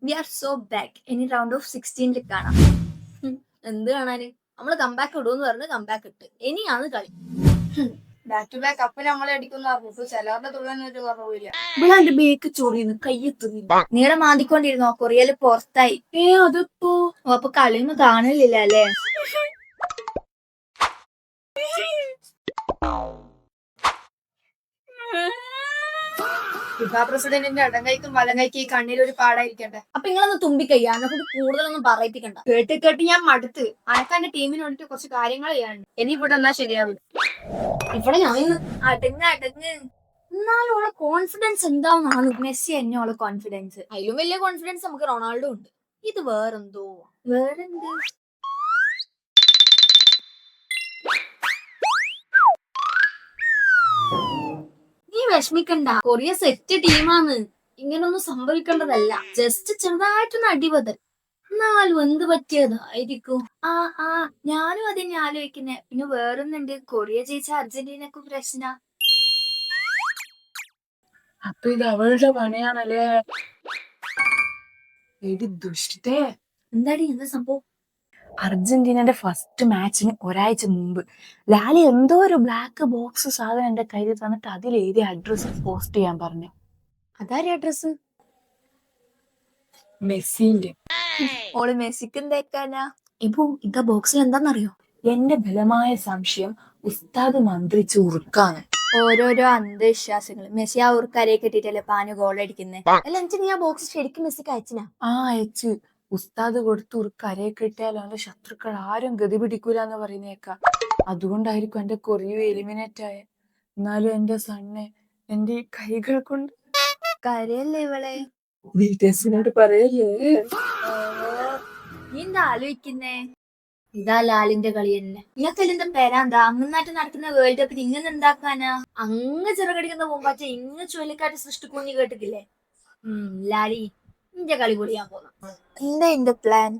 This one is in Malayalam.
V are so back. ഇനി റൗണ്ട് ഓഫ് 16 കാണാം. എന്ത് കാണാന്? നമ്മള് കംബാക്ക് ഇടുമെന്ന് പറഞ്ഞ് കംബാക്ക് ഇട്ട്. ഇനിയാണ് കളി. ബാക്ക് ടു ബാക്ക് അപ്പൊ നമ്മളെ അടിക്കുന്ന പറഞ്ഞു ചിലവരുടെ തുള്ളാനായിട്ട് പറഞ്ഞു പോയില്ല. ഇവിടെ ബേക്ക് ചൊറിയുന്നു, കയ്യെത്തുന്നില്ല. നീടെ മാന്തിക്കൊണ്ടിരുന്നോ? കൊറിയയില് പുറത്തായി. അതിപ്പോ അപ്പൊ കളിയൊന്നും കാണില്ല അല്ലേ? ഫിഫ പ്രസിഡന്റിന്റെ ഇടംകൈക്കും വലംകൈക്കും ഈ കണ്ണിൽ ഒരു പാടായിരിക്കട്ടെ. അപ്പൊ നിങ്ങളൊന്ന് തുമ്പിക്കയ്യ, എന്നെ കൂടുതലൊന്നും പറയിപ്പിക്കണ്ട. കേട്ട് കേട്ട് ഞാൻ മടുത്ത്. അനക്കാന്റെ ടീമിന് വേണ്ടിട്ട് കുറച്ച് കാര്യങ്ങൾ ചെയ്യാനുണ്ട്. ഇനി ഇവിടെ എന്നാ ശരിയാവും. ഇവിടെ ഞാൻ അടങ്ങ് എന്നാലും ഓളെ കോൺഫിഡൻസ് എന്താണെന്നാണ്. മെസ്സി തന്നെ ഓളെ കോൺഫിഡൻസ്. അതിലും വലിയ കോൺഫിഡൻസ് നമുക്ക് റൊണാൾഡോ ഉണ്ട്. ഇത് വേറെന്തോ. വേറെന്ത്? നീ വിഷമിക്കണ്ട, കൊറിയ സെറ്റ് ടീമാണ്. ഇങ്ങനൊന്നും സംഭവിക്കേണ്ടതല്ല. ജസ്റ്റ് ചെറുതായിട്ടൊന്ന് അടിപതൽ. എന്നാലും എന്ത് പറ്റിയതായിരിക്കും? ഞാനും അതിനെ ആലോചിക്കുന്നേ. പിന്നെ വേറൊന്നുണ്ട്, കൊറിയ ജയിച്ച അർജന്റീനക്ക് പ്രശ്ന. അപ്പൊ ഇത് അവളുടെ പണിയാണല്ലേ? എടി ദുഷ്ടേ. എന്താടി എന്താ സംഭവം? അർജന്റീനയുടെ ഫസ്റ്റ് മാച്ചിന് ഒരാഴ്ച മുമ്പ് ലാലി എന്തോ ഒരു ബ്ലാക്ക് ബോക്സ് സാധനം എന്റെ കയ്യിൽ തന്നിട്ട് അതിൽ എഴുതിയ അഡ്രസ് പോസ്റ്റ് ചെയ്യാൻ പറഞ്ഞു. അതാരെ അഡ്രസ്? മെസ്സിന്റെ. ഓള് മെസ്സിക്ക് എന്തേക്കാനാ? ഇപ്പൊ ഇതാ ബോക്സിൽ എന്താന്നറിയോ? എന്റെ ബലമായ സംശയം ഉസ്താദ് മന്ത്രിച്ച് ഉറുക്കാണ്. ഓരോരോ അന്ധവിശ്വാസങ്ങൾ. മെസ്സി ആ ഉറുക്കരയെ കെട്ടിട്ടല്ലേ പാന് ഗോൾ അടിക്കുന്നേ. അല്ല എന്നിട്ട് നീ ആ ബോക്സ് ശരിക്കും മെസ്സിക്ക് അയച്ചിനാ? അയച്ച്. ഉസ്താദ് കൊടുത്ത് ഉറുക്കരയെ കിട്ടിയാലോ അവന്റെ ശത്രുക്കൾ ആരും ഗതി പിടിക്കൂലെന്ന് പറയുന്നേക്ക. അതുകൊണ്ടായിരിക്കും എന്റെ കൊറിയ എലിമിനേറ്റ് ആയ. എന്നാലും എന്റെ സണ്ണെ എന്റെ ഈ കൈകൾ കൊണ്ട് കരയല്ലേ ഇവളെ? വീട്ടേഴ്സിനോട് പറയല്ലേ? നീ എന്താ ആലോചിക്കുന്നേ? ഇതാ ലാലിന്റെ കളി തന്നെ. ഇങ്ങക്കെല്ലാം പേരാന്താ? അങ്ങനായിട്ട് നടക്കുന്ന വേൾഡ് കപ്പിൽ ഇങ്ങനെ ഉണ്ടാക്കാനാ? അങ്ങ് ചിറകടിക്കുന്ന പൂമ്പാറ്റ ഇങ്ങ് ചുഴലിക്കാറ്റ് സൃഷ്ടിക്കൂന്ന് കേട്ടിട്ടില്ലേ? ലാലി, നിന്റെ കളി പൊളിയാൻ പോകുന്നു. എന്താ എന്റെ പ്ലാൻ?